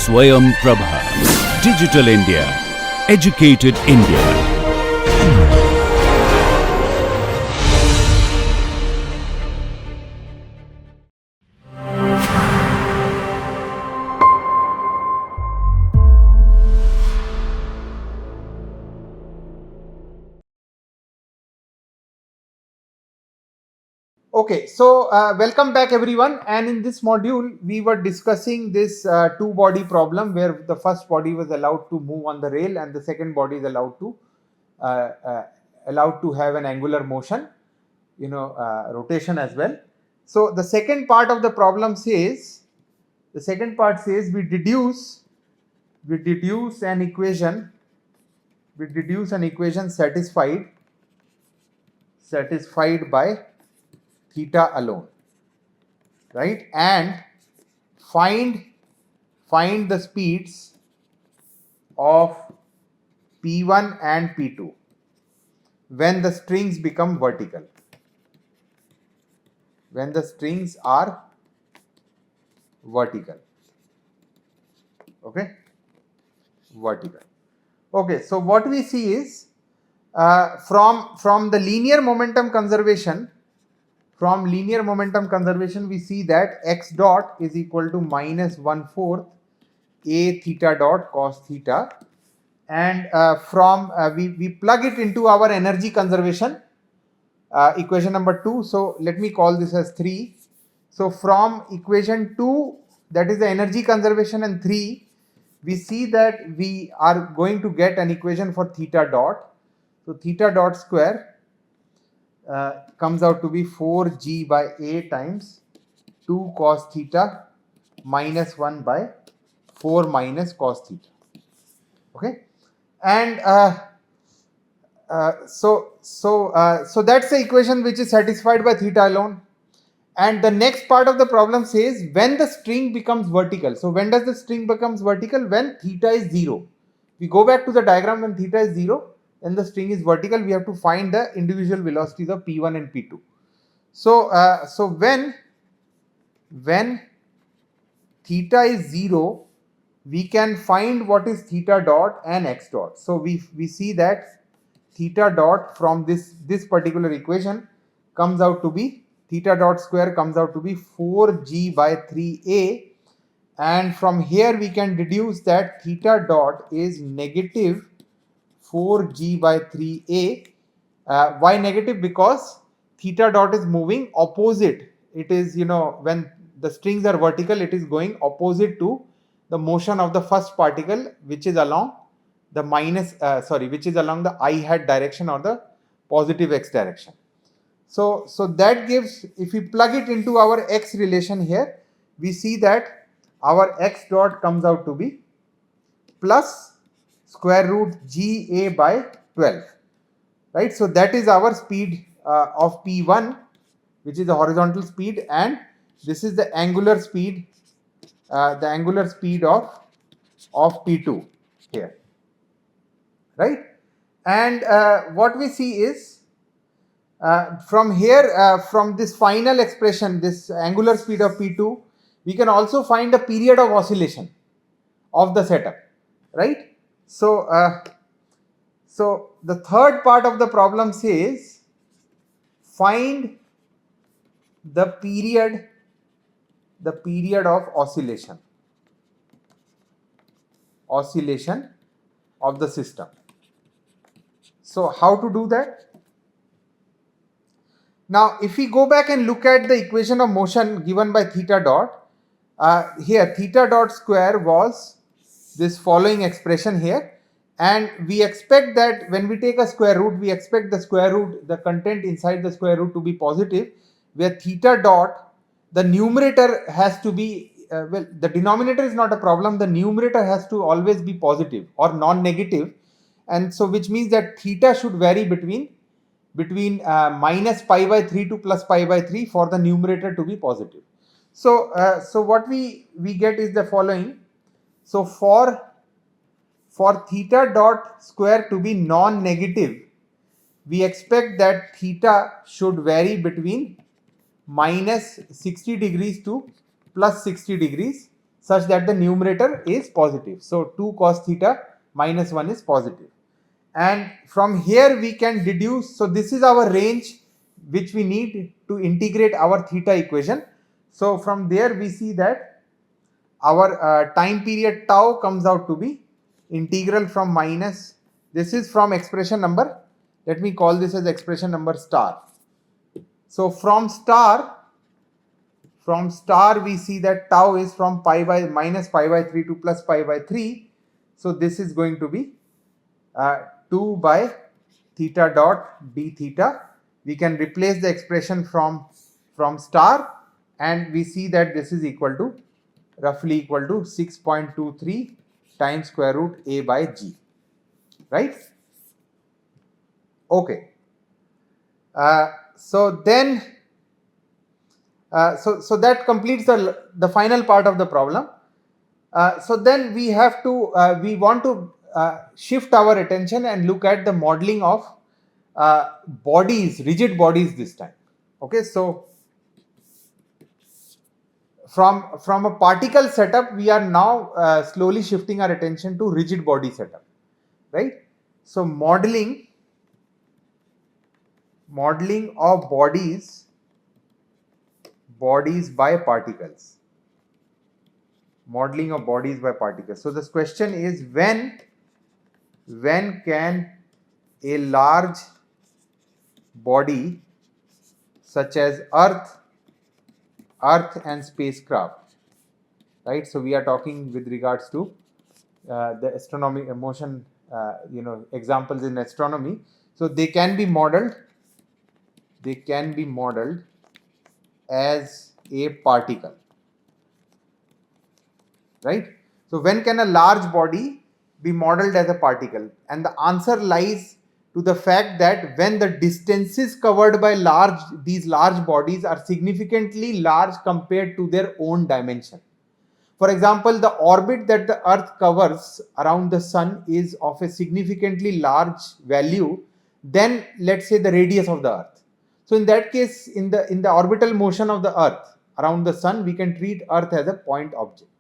Swayam Prabha. Digital India. Educated India. Okay, so welcome back everyone, and in this module we were discussing this two body problem where the first body was allowed to move on the rail and the second body is uh, uh, allowed to have an angular motion, rotation as well. So the second part of the problem says, we deduce an equation satisfied by theta alone, right? And find the speeds of P1 and P2 when the strings become vertical. When the strings are vertical. Okay? Vertical. Okay, so what we see is from the linear momentum conservation, we see that x dot is equal to minus 1/4 a theta dot cos theta, and we plug it into our energy conservation equation number 2. So let me call this as 3. So from equation 2, that is the energy conservation, and 3, we see that we are going to get an equation for theta dot. So theta dot square comes out to be 4g by a times 2 cos theta minus 1 by 4 minus cos theta. Okay, and so that's the equation which is satisfied by theta alone. And the next part of the problem says when the string becomes vertical. So when does the string becomes vertical? When theta is 0. We go back to the diagram. When theta is 0, then the string is vertical. We have to find the individual velocities of P1 and P2. So when theta is 0, we can find what is theta dot and x dot. So we see that theta dot from this particular equation comes out to be, theta dot square comes out to be 4g by 3a, and from here we can deduce that theta dot is negative 4g by 3a. Why negative? Because theta dot is moving opposite. It is, when the strings are vertical, it is going opposite to the motion of the first particle, which is along the which is along the I hat direction or the positive x direction. So that gives, if we plug it into our x relation here, we see that our x dot comes out to be plus square root ga by 12, right? So that is our speed of P1, which is the horizontal speed, and this is the angular speed of P2 here, right? And what we see is from here, from this final expression, this angular speed of P2, we can also find the period of oscillation of the setup, right? So the third part of the problem says find the period of oscillation of the system. So how to do that? Now if we go back and look at the equation of motion given by theta dot, here theta dot square was this following expression here, and we expect that when we take a square root, we expect the content inside the square root to be positive, where theta dot, the numerator has to be, the denominator is not a problem, the numerator has to always be positive or non-negative, and so which means that theta should vary between minus pi by 3 to plus pi by 3 for the numerator to be positive. So what we get is the following. So for theta dot square to be non-negative, we expect that theta should vary between minus 60 degrees to plus 60 degrees such that the numerator is positive. So 2 cos theta minus 1 is positive. And from here we can deduce, so this is our range which we need to integrate our theta equation. So from there we see that our time period tau comes out to be integral from minus, this is from expression number, let me call this as expression number star. So from star we see that tau is from pi by minus pi by 3 to plus pi by 3. So this is going to be 2 by theta dot d theta. We can replace the expression from star, and we see that this is equal to roughly equal to 6.23 times square root a by g, right? Okay. So then so that completes the final part of the problem. So then we have to we want to shift our attention and look at the modeling of bodies, rigid bodies this time. Okay, so from a particle setup, we are now slowly shifting our attention to rigid body setup, right? So modeling of bodies by particles. Modeling of bodies by particles. So this question is, when can a large body such as Earth and spacecraft, right? So we are talking with regards to the astronomy, motion, examples in astronomy. So they can be modeled as a particle, right? So when can a large body be modeled as a particle? And the answer lies to the fact that when the distances covered by these large bodies are significantly large compared to their own dimension. For example, the orbit that the Earth covers around the Sun is of a significantly large value than, let's say, the radius of the Earth. So in that case, in the orbital motion of the Earth around the Sun, we can treat Earth as a point object,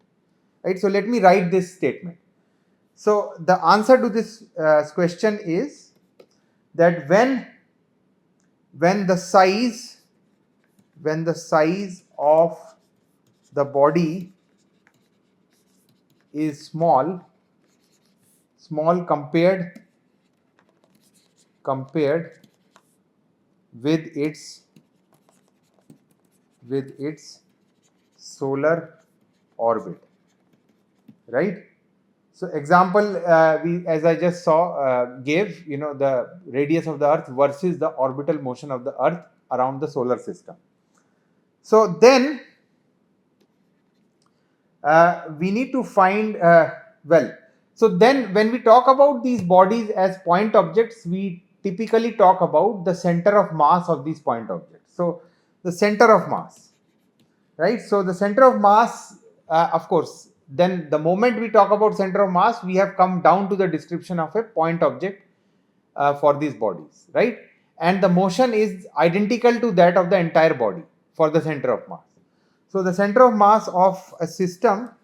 right? So let me write this statement. So the answer to this question is that when the size of the body is small compared with its solar orbit, right? So example, we, as I just saw, gave, the radius of the Earth versus the orbital motion of the Earth around the solar system. So then we need to find, so then when we talk about these bodies as point objects, we typically talk about the center of mass of these point objects. So the center of mass, right? So the center of mass, of course, then the moment we talk about center of mass, we have come down to the description of a point object for these bodies, right? And the motion is identical to that of the entire body for the center of mass. So the center of mass of a system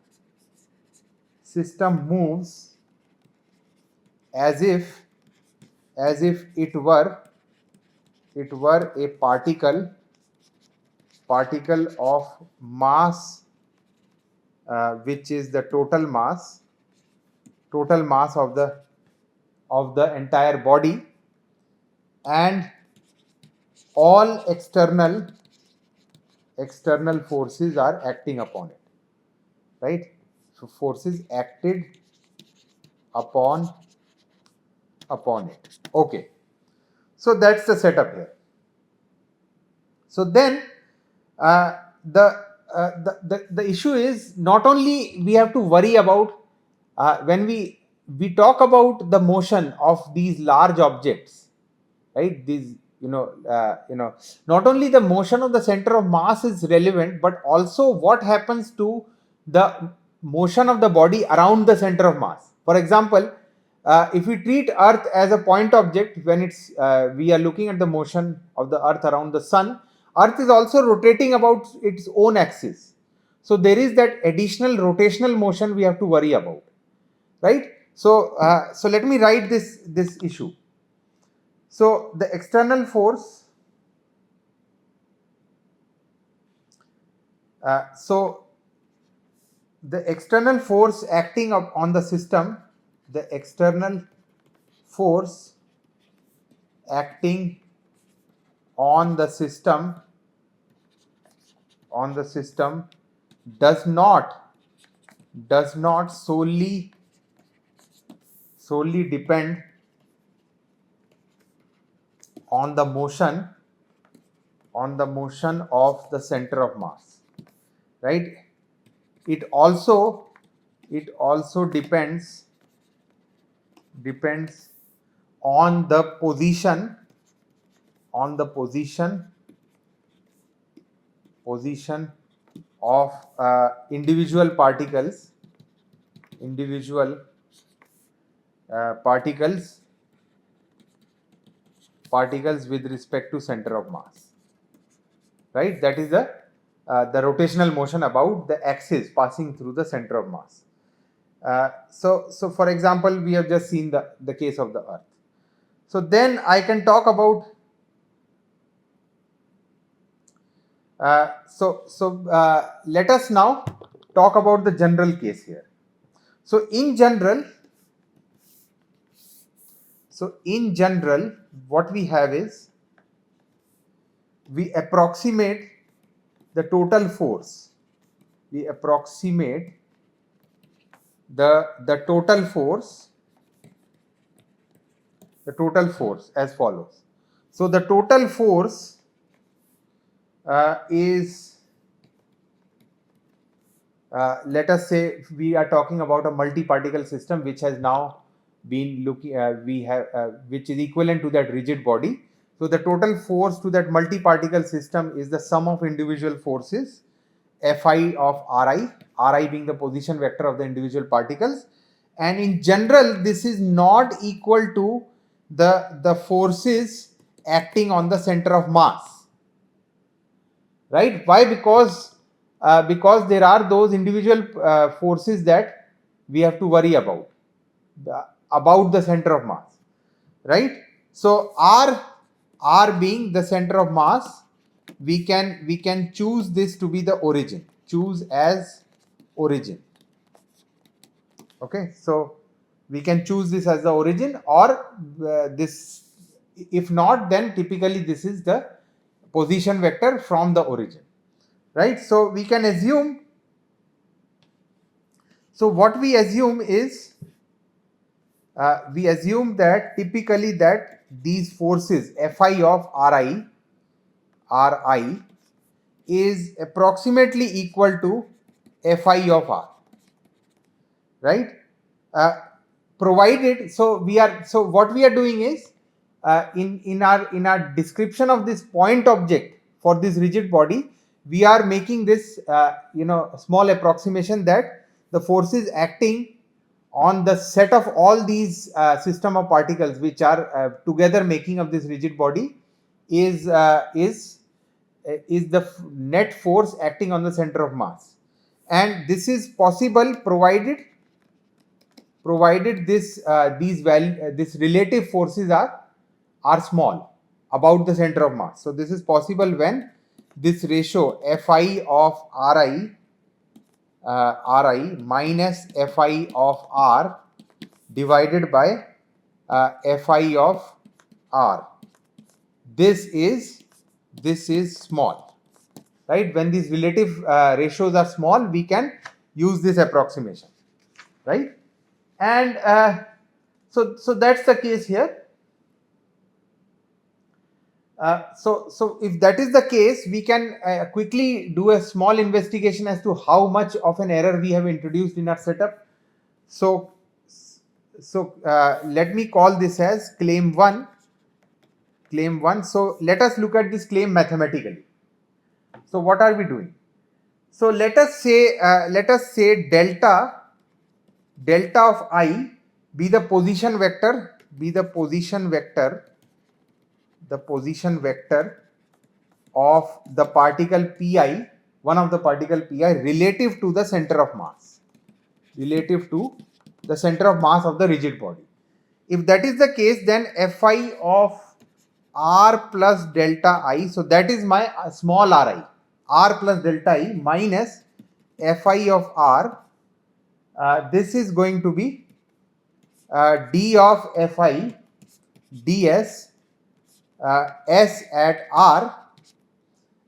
moves as if it were a particle of mass, which is the total mass of the entire body, and all external forces are acting upon it, right? So forces acted upon it. Okay, so that's the setup here. So then the issue is, not only we have to worry about when we talk about the motion of these large objects, right? These not only the motion of the center of mass is relevant, but also what happens to the motion of the body around the center of mass. For example, if we treat Earth as a point object, when we are looking at the motion of the Earth around the Sun, Earth is also rotating about its own axis. So there is that additional rotational motion we have to worry about, right? So so let me write this issue. So the external force, so the external force acting on the system, the external force acting on the system does not solely depend on the motion of the center of mass, right? It also depends on the position of individual particles with respect to center of mass, right? That is the rotational motion about the axis passing through the center of mass. So for example, we have just seen the case of the earth. So then I can talk about let us now talk about the general case here. So in general, what we have is, we approximate the total force. We approximate the total force as follows. So the total force is, let us say we are talking about a multi-particle system which has now been looking, which is equivalent to that rigid body. So the total force to that multi-particle system is the sum of individual forces, Fi of Ri being the position vector of the individual particles. And in general, this is not equal to the forces acting on the center of mass, right? Why? Because there are those individual forces that we have to worry about the center of mass, right? So r being the center of mass, we can choose this to be the origin, choose as origin. Okay, so we can choose this as the origin, or this, if not, then typically this is the position vector from the origin, right? So we can assume, so what we assume is, we assume that typically that these forces Fi of Ri is approximately equal to Fi of R, right? Provided, so what we are doing is, in our description of this point object for this rigid body, we are making this small approximation that the forces acting on the set of all these system of particles which are together making up this rigid body is the net force acting on the center of mass. And this is possible provided this this relative forces are small about the center of mass. So this is possible when this ratio Fi of Ri minus Fi of R divided by Fi of R, this is small, right? When these relative ratios are small, we can use this approximation, right? And so that's the case here. So if that is the case, we can quickly do a small investigation as to how much of an error we have introduced in our setup. So let me call this as claim 1. So let us look at this claim mathematically. So what are we doing? So let us say delta of I be the position vector of the particle Pi one of the particle pi relative to the center of mass, relative to the center of mass of the rigid body. If that is the case, then Fi of r plus delta I, so that is my small ri, r plus delta I minus Fi of r, this is going to be d of Fi ds s at r,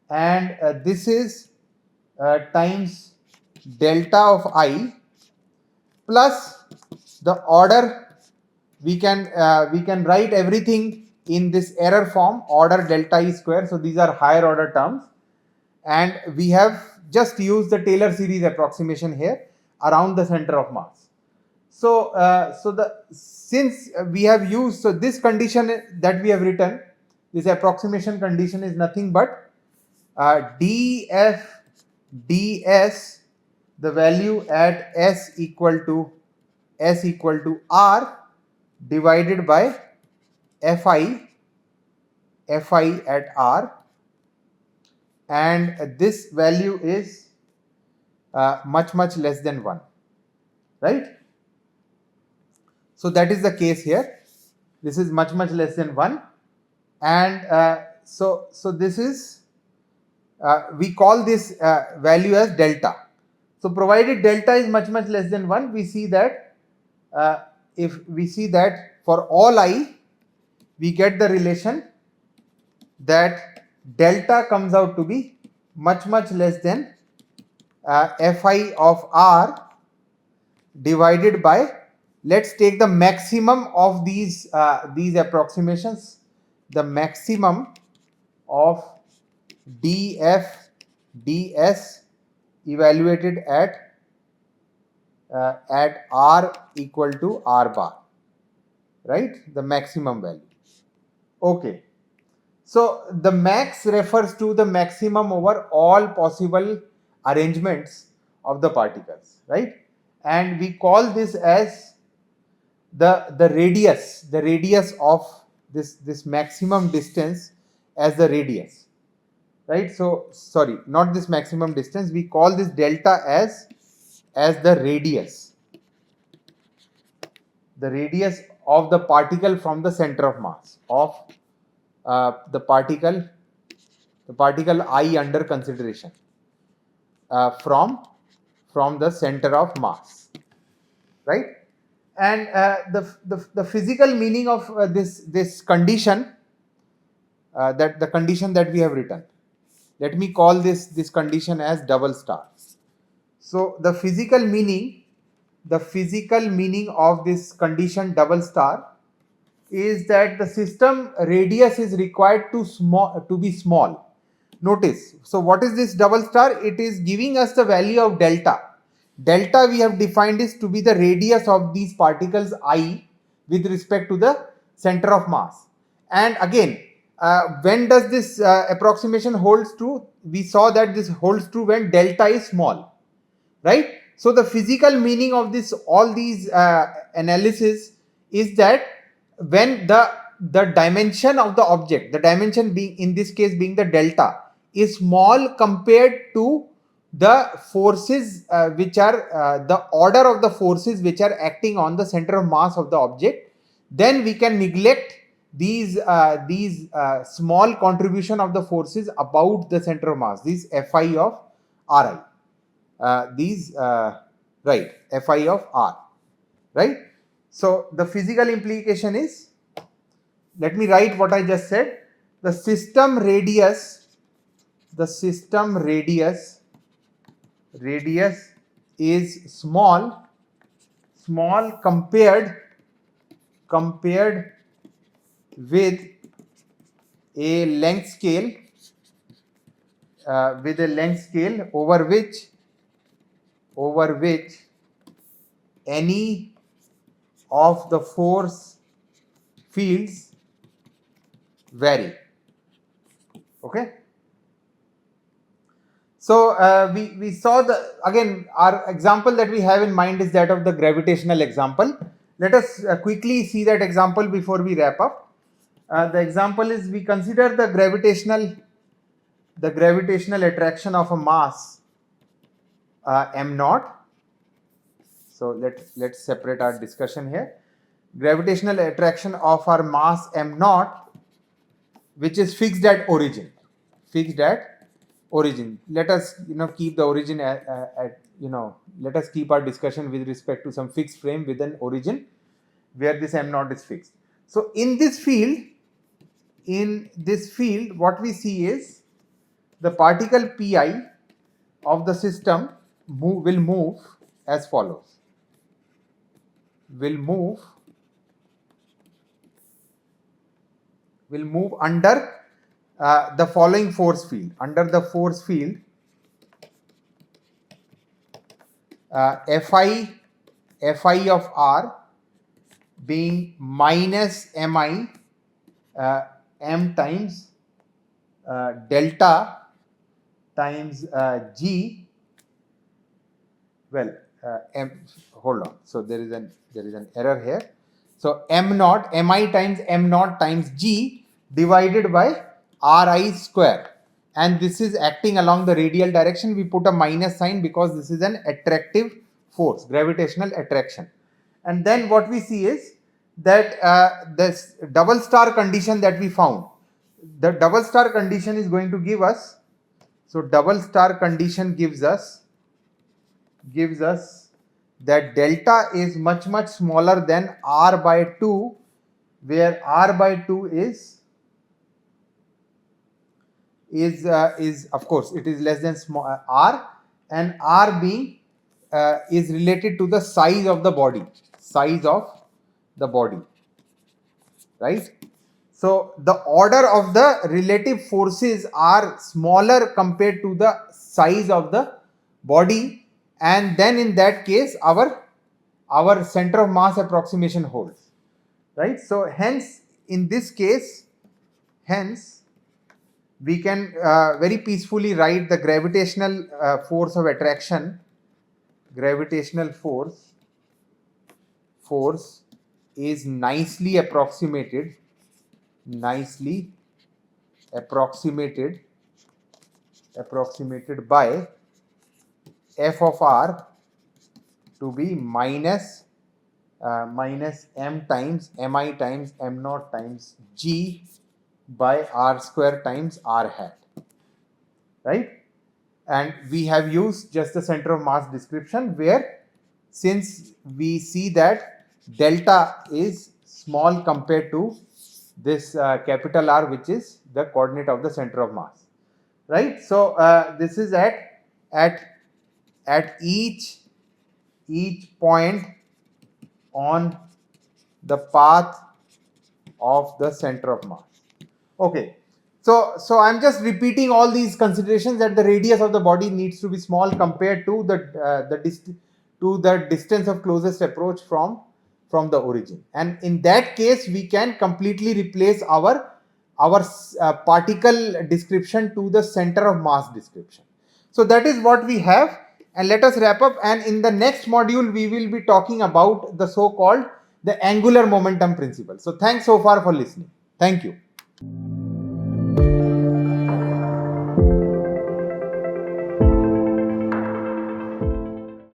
and this is times delta of I plus the order. We can write everything in this error form, order delta I square. So these are higher order terms, and we have just used the Taylor series approximation here around the center of mass. So since we have used, so this condition that we have written, this approximation condition is nothing but df ds, the value at s equal to r divided by fi at r, and this value is much less than 1, right? So that is the case here. This is much less than 1, and so this is we call this value as delta. So provided delta is much less than 1, we see that if we see that for all I, we get the relation that delta comes out to be much less than Fi of r divided by, let's take the maximum of these approximations, the maximum of df ds evaluated at r equal to r bar, right? The maximum value. Okay. So the max refers to the maximum over all possible arrangements of the particles, right? And we call this as the radius of this maximum distance as the radius, right? So sorry, not this maximum distance, we call this delta as the radius of the particle from the center of mass of the particle I under consideration from the center of mass, right? And the physical meaning of this condition, that the condition that we have written, let me call this condition as double star. So the physical meaning of this condition double star is that the system radius is required to be small. Notice, so what is this double star? It is giving us the value of delta. Delta we have defined is to be the radius of these particles I with respect to the center of mass. And again, when does this approximation holds true? We saw that this holds true when delta is small, right? So the physical meaning of this, all these analysis is that when the dimension of the object, the dimension being in this case being the delta, is small compared to the forces which are the order of the forces which are acting on the center of mass of the object, then we can neglect these small contribution of the forces about the center of mass, these Fi of Ri, right, Fi of R, right? So the physical implication is, let me write what I just said. The system radius is small compared with a length scale over which any of the force fields vary. Okay. So we saw again our example that we have in mind is that of the gravitational example. Let us quickly see that example before we wrap up. The example is, we consider the gravitational the gravitational attraction of a mass m naught. So let's separate our discussion here. Gravitational attraction of our mass m naught, which is fixed at origin. Fixed at origin. Let us keep the origin at let us keep our discussion with respect to some fixed frame with an origin where this m naught is fixed. So in this field, what we see is the particle pi of the system will move as follows. Will move under the following force field. Under the force field Fi of r being minus mi m times delta times g. Well, hold on. So there is an error here. So m naught, mi times m naught times g divided by ri square, and this is acting along the radial direction. We put a minus sign because this is an attractive force, gravitational attraction. And then what we see is that this double star condition that we found, the double star condition is going to give us, so double star condition gives us that delta is much smaller than r by 2, where r by 2 is of course it is less than r, and r being is related to the size of the body, right? So the order of the relative forces are smaller compared to the size of the body, and then in that case our center of mass approximation holds, right? So hence in this case, we can very peacefully write the gravitational force of attraction. Gravitational force is nicely approximated by f of r to be minus m times mi times m naught times g by r square times r hat, right? And we have used just the center of mass description, where since we see that delta is small compared to this capital R, which is the coordinate of the center of mass, right? So this is at each point on the path of the center of mass. Okay, so I'm just repeating all these considerations, that the radius of the body needs to be small compared to the distance of closest approach from the origin, and in that case we can completely replace our particle description to the center of mass description. So that is what we have, and let us wrap up, and in the next module we will be talking about the so-called the angular momentum principle. So thanks so far for listening. Thank you.